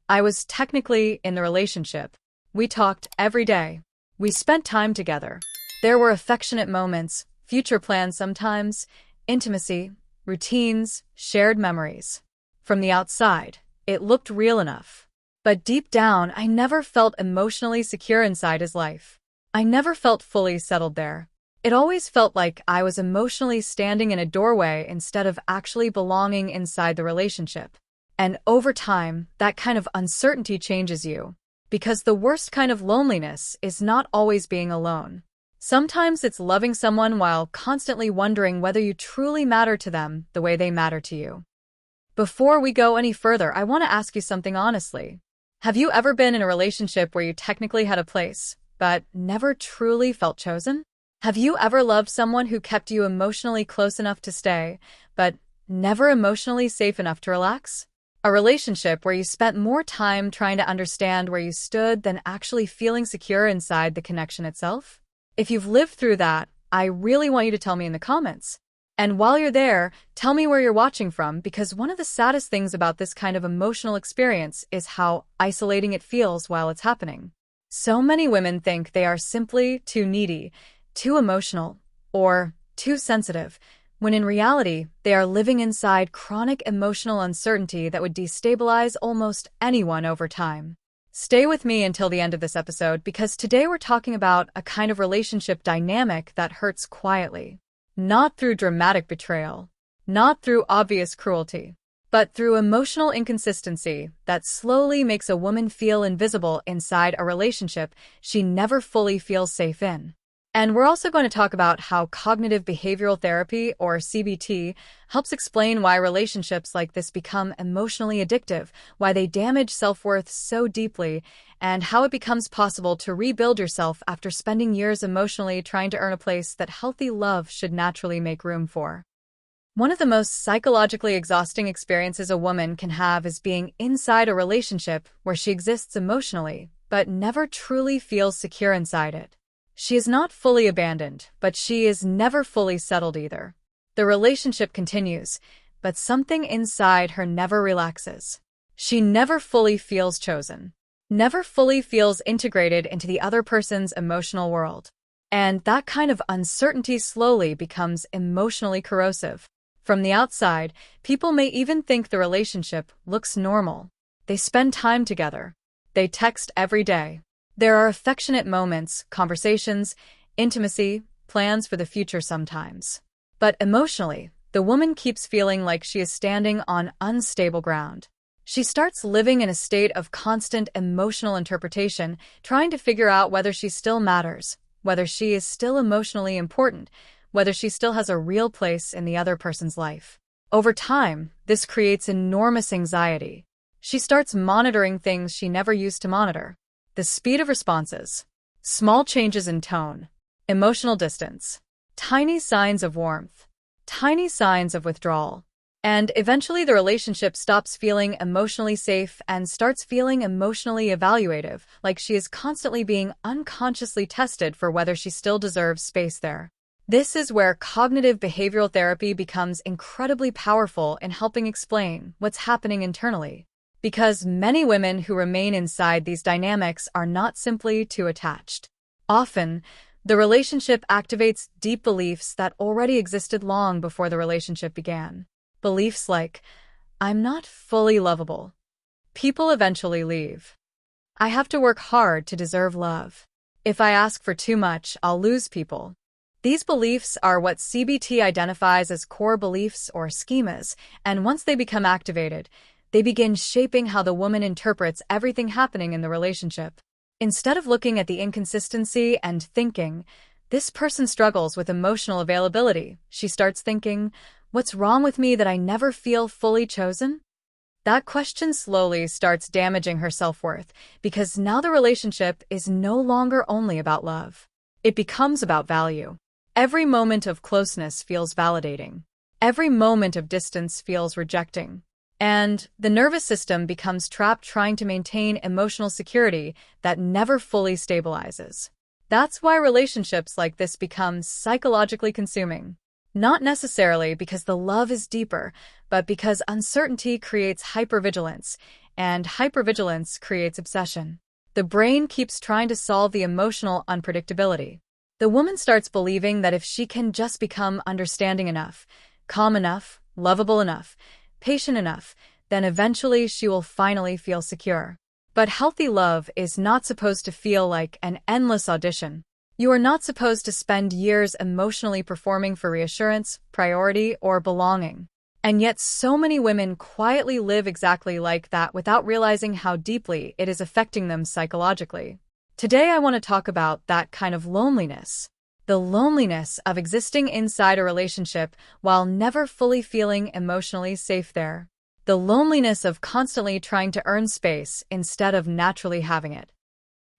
I was technically in the relationship. We talked every day. We spent time together. There were affectionate moments, future plans sometimes, intimacy, routines, shared memories. From the outside, it looked real enough. But deep down, I never felt emotionally secure inside his life. I never felt fully settled there. It always felt like I was emotionally standing in a doorway instead of actually belonging inside the relationship. And over time, that kind of uncertainty changes you. Because the worst kind of loneliness is not always being alone. Sometimes it's loving someone while constantly wondering whether you truly matter to them the way they matter to you. Before we go any further, I want to ask you something honestly. Have you ever been in a relationship where you technically had a place, but never truly felt chosen? Have you ever loved someone who kept you emotionally close enough to stay, but never emotionally safe enough to relax? A relationship where you spent more time trying to understand where you stood than actually feeling secure inside the connection itself? If you've lived through that, I really want you to tell me in the comments. And while you're there, tell me where you're watching from, because one of the saddest things about this kind of emotional experience is how isolating it feels while it's happening. So many women think they are simply too needy, too emotional, or too sensitive, when in reality, they are living inside chronic emotional uncertainty that would destabilize almost anyone over time. Stay with me until the end of this episode, because today we're talking about a kind of relationship dynamic that hurts quietly. Not through dramatic betrayal, not through obvious cruelty, but through emotional inconsistency that slowly makes a woman feel invisible inside a relationship she never fully feels safe in. And we're also going to talk about how cognitive behavioral therapy, or CBT, helps explain why relationships like this become emotionally addictive, why they damage self-worth so deeply, and how it becomes possible to rebuild yourself after spending years emotionally trying to earn a place that healthy love should naturally make room for. One of the most psychologically exhausting experiences a woman can have is being inside a relationship where she exists emotionally, but never truly feels secure inside it. She is not fully abandoned, but she is never fully settled either. The relationship continues, but something inside her never relaxes. She never fully feels chosen, never fully feels integrated into the other person's emotional world. And that kind of uncertainty slowly becomes emotionally corrosive. From the outside, people may even think the relationship looks normal. They spend time together. They text every day. There are affectionate moments, conversations, intimacy, plans for the future sometimes. But emotionally, the woman keeps feeling like she is standing on unstable ground. She starts living in a state of constant emotional interpretation, trying to figure out whether she still matters, whether she is still emotionally important, whether she still has a real place in the other person's life. Over time, this creates enormous anxiety. She starts monitoring things she never used to monitor. The speed of responses, small changes in tone, emotional distance, tiny signs of warmth, tiny signs of withdrawal. And eventually the relationship stops feeling emotionally safe and starts feeling emotionally evaluative, like she is constantly being unconsciously tested for whether she still deserves space there. This is where cognitive behavioral therapy becomes incredibly powerful in helping explain what's happening internally. Because many women who remain inside these dynamics are not simply too attached. Often, the relationship activates deep beliefs that already existed long before the relationship began. Beliefs like, I'm not fully lovable. People eventually leave. I have to work hard to deserve love. If I ask for too much, I'll lose people. These beliefs are what CBT identifies as core beliefs or schemas, and once they become activated, they begin shaping how the woman interprets everything happening in the relationship. Instead of looking at the inconsistency and thinking, this person struggles with emotional availability, she starts thinking, what's wrong with me that I never feel fully chosen? That question slowly starts damaging her self-worth, because now the relationship is no longer only about love. It becomes about value. Every moment of closeness feels validating. Every moment of distance feels rejecting. And the nervous system becomes trapped trying to maintain emotional security that never fully stabilizes. That's why relationships like this become psychologically consuming. Not necessarily because the love is deeper, but because uncertainty creates hypervigilance, and hypervigilance creates obsession. The brain keeps trying to solve the emotional unpredictability. The woman starts believing that if she can just become understanding enough, calm enough, lovable enough, patient enough, then eventually she will finally feel secure. But healthy love is not supposed to feel like an endless audition. You are not supposed to spend years emotionally performing for reassurance, priority, or belonging. And yet so many women quietly live exactly like that without realizing how deeply it is affecting them psychologically. Today I want to talk about that kind of loneliness. The loneliness of existing inside a relationship while never fully feeling emotionally safe there. The loneliness of constantly trying to earn space instead of naturally having it.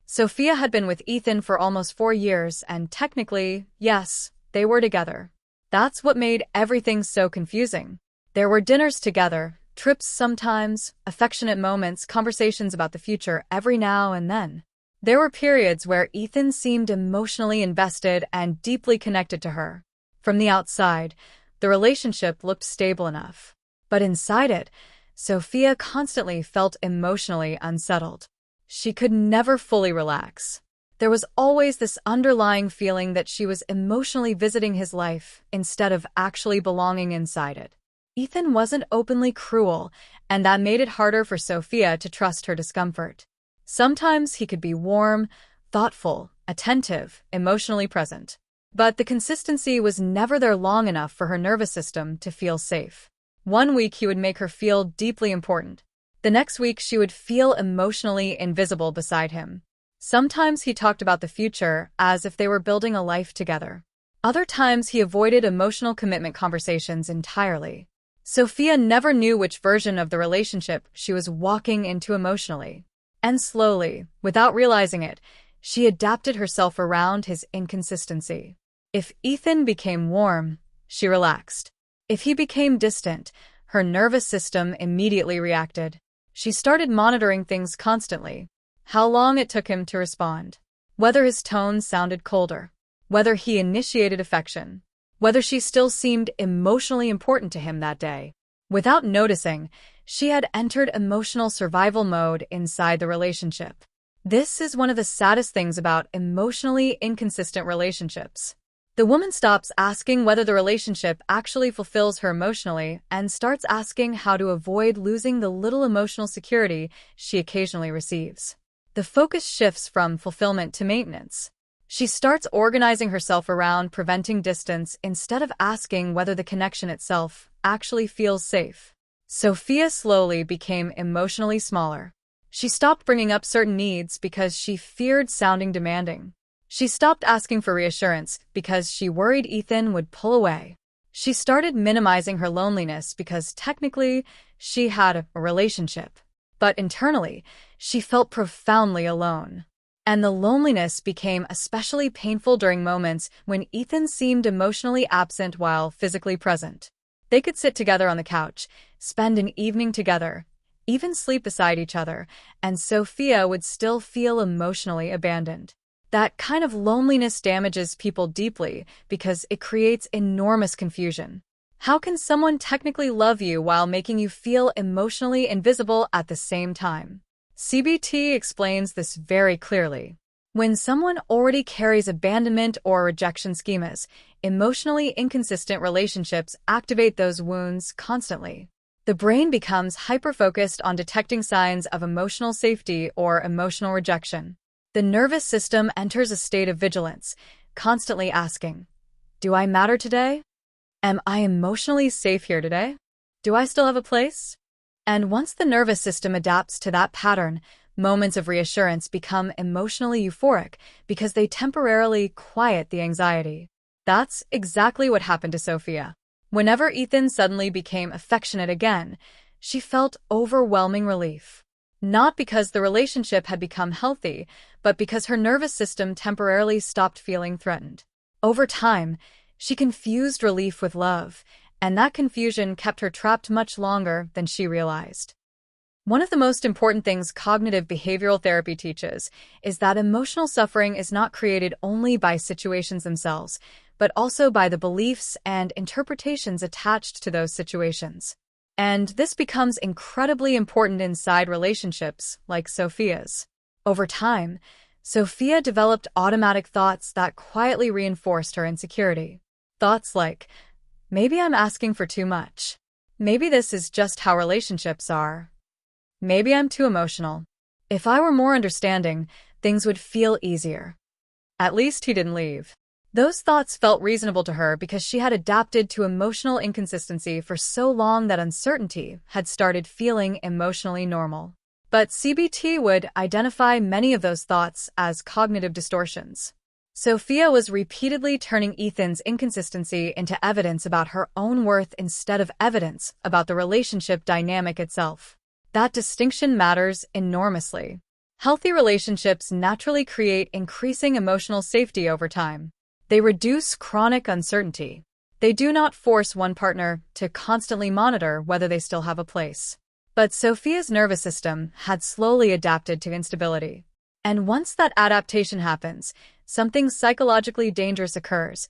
Sophia had been with Ethan for almost 4 years, and technically, yes, they were together. That's what made everything so confusing. There were dinners together, trips sometimes, affectionate moments, conversations about the future every now and then. There were periods where Ethan seemed emotionally invested and deeply connected to her. From the outside, the relationship looked stable enough. But inside it, Sophia constantly felt emotionally unsettled. She could never fully relax. There was always this underlying feeling that she was emotionally visiting his life instead of actually belonging inside it. Ethan wasn't openly cruel, and that made it harder for Sophia to trust her discomfort. Sometimes he could be warm, thoughtful, attentive, emotionally present. But the consistency was never there long enough for her nervous system to feel safe. One week he would make her feel deeply important. The next week she would feel emotionally invisible beside him. Sometimes he talked about the future as if they were building a life together. Other times he avoided emotional commitment conversations entirely. Sophia never knew which version of the relationship she was walking into emotionally. And slowly, without realizing it, she adapted herself around his inconsistency. If Ethan became warm, she relaxed. If he became distant, her nervous system immediately reacted. She started monitoring things constantly. How long it took him to respond. Whether his tone sounded colder. Whether he initiated affection. Whether she still seemed emotionally important to him that day. Without noticing, she had entered emotional survival mode inside the relationship. This is one of the saddest things about emotionally inconsistent relationships. The woman stops asking whether the relationship actually fulfills her emotionally and starts asking how to avoid losing the little emotional security she occasionally receives. The focus shifts from fulfillment to maintenance. She starts organizing herself around preventing distance instead of asking whether the connection itself actually feels safe. Sophia slowly became emotionally smaller. She stopped bringing up certain needs because she feared sounding demanding. She stopped asking for reassurance because she worried Ethan would pull away. She started minimizing her loneliness because technically she had a relationship. But internally, she felt profoundly alone. And the loneliness became especially painful during moments when Ethan seemed emotionally absent while physically present. They could sit together on the couch, spend an evening together, even sleep beside each other, and Sophia would still feel emotionally abandoned. That kind of loneliness damages people deeply because it creates enormous confusion. How can someone technically love you while making you feel emotionally invisible at the same time? CBT explains this very clearly. When someone already carries abandonment or rejection schemas, emotionally inconsistent relationships activate those wounds constantly. The brain becomes hyper-focused on detecting signs of emotional safety or emotional rejection. The nervous system enters a state of vigilance, constantly asking, "Do I matter today? Am I emotionally safe here today? Do I still have a place?" And once the nervous system adapts to that pattern, moments of reassurance become emotionally euphoric because they temporarily quiet the anxiety. That's exactly what happened to Sophia. Whenever Ethan suddenly became affectionate again, she felt overwhelming relief. Not because the relationship had become healthy, but because her nervous system temporarily stopped feeling threatened. Over time, she confused relief with love, and that confusion kept her trapped much longer than she realized. One of the most important things cognitive behavioral therapy teaches is that emotional suffering is not created only by situations themselves, but also by the beliefs and interpretations attached to those situations. And this becomes incredibly important inside relationships like Sophia's. Over time, Sophia developed automatic thoughts that quietly reinforced her insecurity. Thoughts like, maybe I'm asking for too much. Maybe this is just how relationships are. Maybe I'm too emotional. If I were more understanding, things would feel easier. At least he didn't leave. Those thoughts felt reasonable to her because she had adapted to emotional inconsistency for so long that uncertainty had started feeling emotionally normal. But CBT would identify many of those thoughts as cognitive distortions. Sophia was repeatedly turning Ethan's inconsistency into evidence about her own worth instead of evidence about the relationship dynamic itself. That distinction matters enormously. Healthy relationships naturally create increasing emotional safety over time. They reduce chronic uncertainty. They do not force one partner to constantly monitor whether they still have a place. But Sophia's nervous system had slowly adapted to instability. And once that adaptation happens, something psychologically dangerous occurs.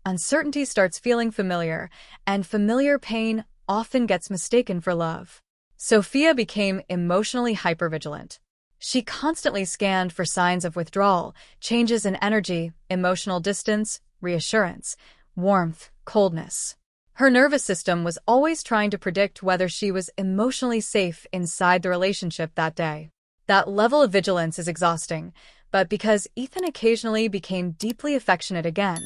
Uncertainty starts feeling familiar, and familiar pain often gets mistaken for love. Sophia became emotionally hypervigilant. She constantly scanned for signs of withdrawal, changes in energy, emotional distance, reassurance, warmth, coldness. Her nervous system was always trying to predict whether she was emotionally safe inside the relationship that day. That level of vigilance is exhausting, but because Ethan occasionally became deeply affectionate again,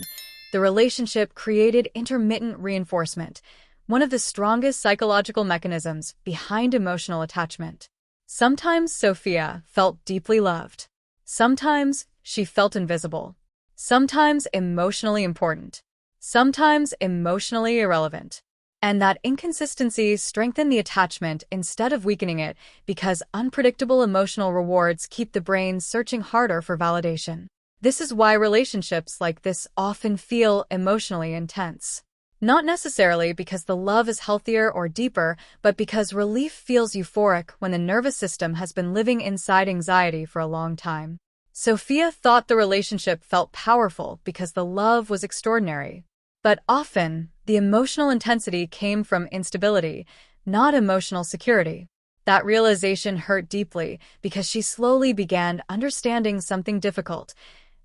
the relationship created intermittent reinforcement, one of the strongest psychological mechanisms behind emotional attachment. Sometimes Sophia felt deeply loved. Sometimes she felt invisible. Sometimes emotionally important. Sometimes emotionally irrelevant. And that inconsistency strengthened the attachment instead of weakening it because unpredictable emotional rewards keep the brain searching harder for validation. This is why relationships like this often feel emotionally intense. Not necessarily because the love is healthier or deeper, but because relief feels euphoric when the nervous system has been living inside anxiety for a long time. Sophia thought the relationship felt powerful because the love was extraordinary. But often, the emotional intensity came from instability, not emotional security. That realization hurt deeply because she slowly began understanding something difficult.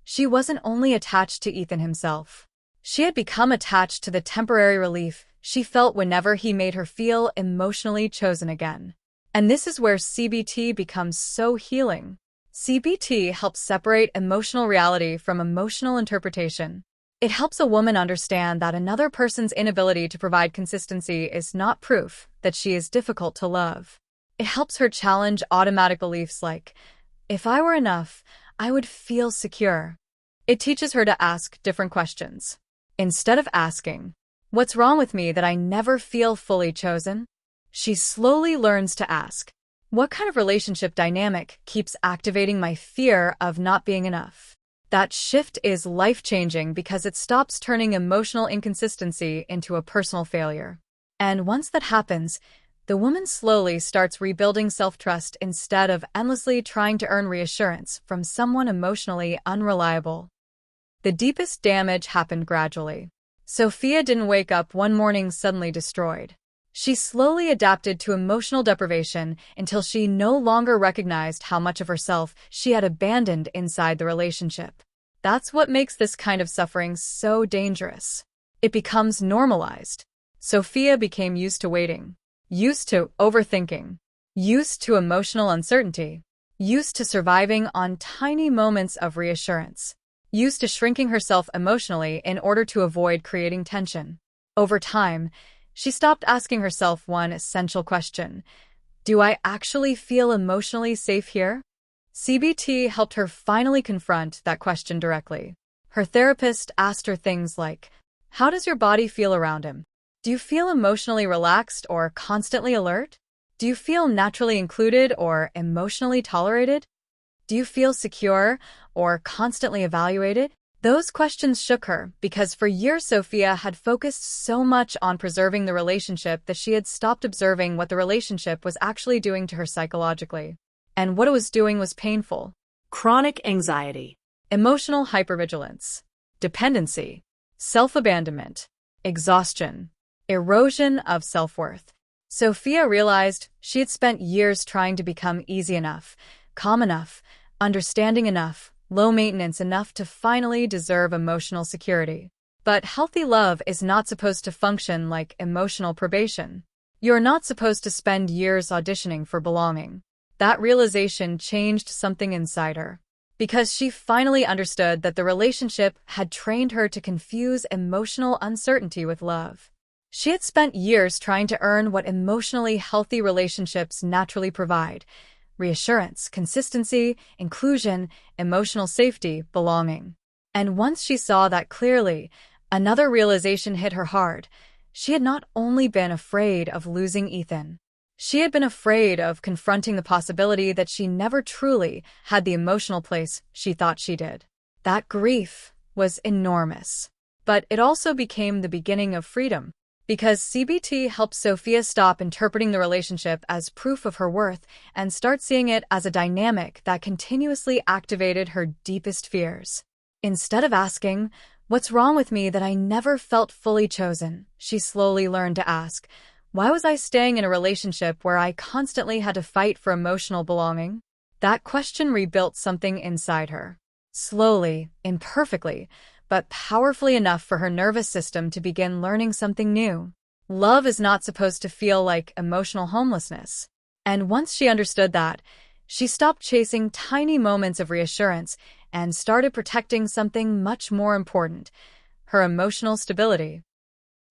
She wasn't only attached to Ethan himself. She had become attached to the temporary relief she felt whenever he made her feel emotionally chosen again. And this is where CBT becomes so healing. CBT helps separate emotional reality from emotional interpretation. It helps a woman understand that another person's inability to provide consistency is not proof that she is difficult to love. It helps her challenge automatic beliefs like, if I were enough, I would feel secure. It teaches her to ask different questions. Instead of asking, what's wrong with me that I never feel fully chosen? She slowly learns to ask, what kind of relationship dynamic keeps activating my fear of not being enough? That shift is life-changing because it stops turning emotional inconsistency into a personal failure. And once that happens, the woman slowly starts rebuilding self-trust instead of endlessly trying to earn reassurance from someone emotionally unreliable. The deepest damage happened gradually. Sophia didn't wake up one morning suddenly destroyed. She slowly adapted to emotional deprivation until she no longer recognized how much of herself she had abandoned inside the relationship. That's what makes this kind of suffering so dangerous. It becomes normalized. Sophia became used to waiting, used to overthinking, used to emotional uncertainty, used to surviving on tiny moments of reassurance, used to shrinking herself emotionally in order to avoid creating tension. Over time, she stopped asking herself one essential question: do I actually feel emotionally safe here? CBT helped her finally confront that question directly. Her therapist asked her things like, how does your body feel around him? Do you feel emotionally relaxed or constantly alert? Do you feel naturally included or emotionally tolerated? Do you feel secure or constantly evaluated? Those questions shook her because for years Sophia had focused so much on preserving the relationship that she had stopped observing what the relationship was actually doing to her psychologically. And what it was doing was painful. Chronic anxiety, Emotional hypervigilance, dependency, self-abandonment, exhaustion, erosion of self-worth. Sophia realized she had spent years trying to become easy enough, calm enough, understanding enough, low maintenance enough to finally deserve emotional security. But healthy love is not supposed to function like emotional probation. You're not supposed to spend years auditioning for belonging. That realization changed something inside her, because she finally understood that the relationship had trained her to confuse emotional uncertainty with love. She had spent years trying to earn what emotionally healthy relationships naturally provide: reassurance, consistency, inclusion, emotional safety, belonging. And once she saw that clearly, another realization hit her hard. She had not only been afraid of losing Ethan, she had been afraid of confronting the possibility that she never truly had the emotional place she thought she did. That grief was enormous. But it also became the beginning of freedom, because CBT helped Sophia stop interpreting the relationship as proof of her worth and start seeing it as a dynamic that continuously activated her deepest fears. Instead of asking, "What's wrong with me that I never felt fully chosen?" she slowly learned to ask, "Why was I staying in a relationship where I constantly had to fight for emotional belonging?" That question rebuilt something inside her. Slowly, imperfectly, but powerfully enough for her nervous system to begin learning something new. Love is not supposed to feel like emotional homelessness. And once she understood that, she stopped chasing tiny moments of reassurance and started protecting something much more important: her emotional stability.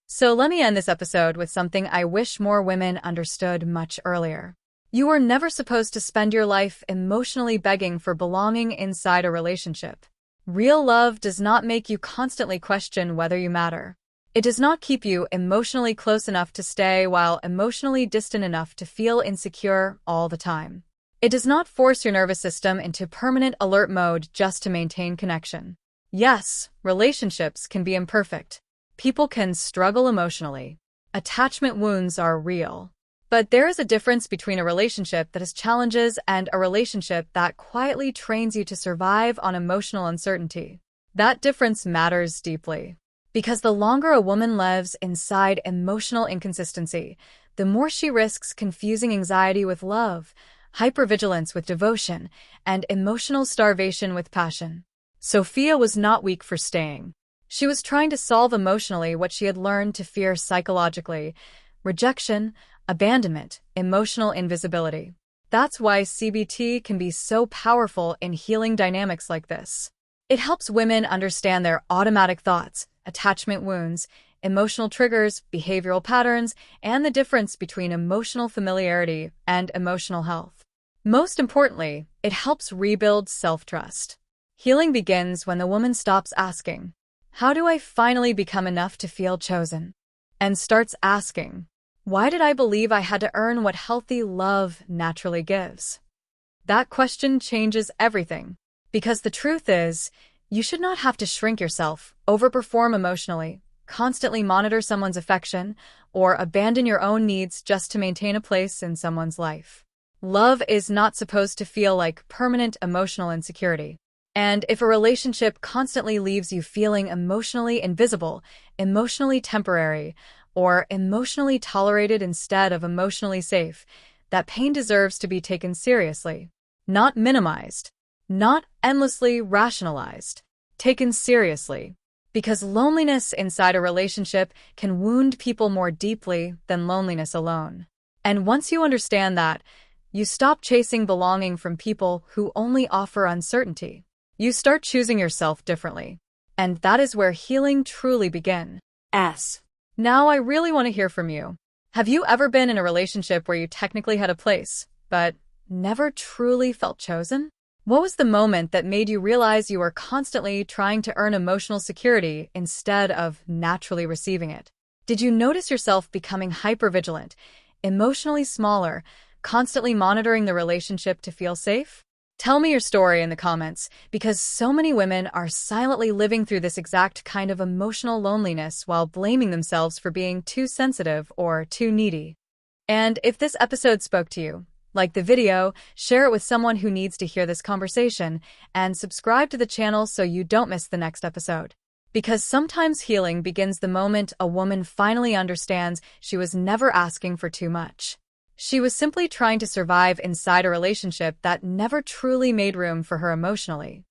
So let me end this episode with something I wish more women understood much earlier. You were never supposed to spend your life emotionally begging for belonging inside a relationship. Real love does not make you constantly question whether you matter. It does not keep you emotionally close enough to stay while emotionally distant enough to feel insecure all the time. It does not force your nervous system into permanent alert mode just to maintain connection. Yes, relationships can be imperfect. People can struggle emotionally. Attachment wounds are real. But there is a difference between a relationship that has challenges and a relationship that quietly trains you to survive on emotional uncertainty. That difference matters deeply. Because the longer a woman lives inside emotional inconsistency, the more she risks confusing anxiety with love, hypervigilance with devotion, and emotional starvation with passion. Sophia was not weak for staying. She was trying to solve emotionally what she had learned to fear psychologically: rejection, abandonment, emotional invisibility. That's why CBT can be so powerful in healing dynamics like this. It helps women understand their automatic thoughts, attachment wounds, emotional triggers, behavioral patterns, and the difference between emotional familiarity and emotional health. Most importantly, it helps rebuild self-trust. Healing begins when the woman stops asking, "How do I finally become enough to feel chosen?" and starts asking, "Why did I believe I had to earn what healthy love naturally gives?" That question changes everything, because the truth is, you should not have to shrink yourself, overperform emotionally, constantly monitor someone's affection, or abandon your own needs just to maintain a place in someone's life. Love is not supposed to feel like permanent emotional insecurity. And if a relationship constantly leaves you feeling emotionally invisible, emotionally temporary, or emotionally tolerated instead of emotionally safe, that pain deserves to be taken seriously. Not minimized. Not endlessly rationalized. Taken seriously. Because loneliness inside a relationship can wound people more deeply than loneliness alone. And once you understand that, you stop chasing belonging from people who only offer uncertainty. You start choosing yourself differently. And that is where healing truly begins. Now I really want to hear from you. Have you ever been in a relationship where you technically had a place, but never truly felt chosen? What was the moment that made you realize you were constantly trying to earn emotional security instead of naturally receiving it? Did you notice yourself becoming hypervigilant, emotionally smaller, constantly monitoring the relationship to feel safe? Tell me your story in the comments, because so many women are silently living through this exact kind of emotional loneliness while blaming themselves for being too sensitive or too needy. And if this episode spoke to you, like the video, share it with someone who needs to hear this conversation, and subscribe to the channel so you don't miss the next episode. Because sometimes healing begins the moment a woman finally understands she was never asking for too much. She was simply trying to survive inside a relationship that never truly made room for her emotionally.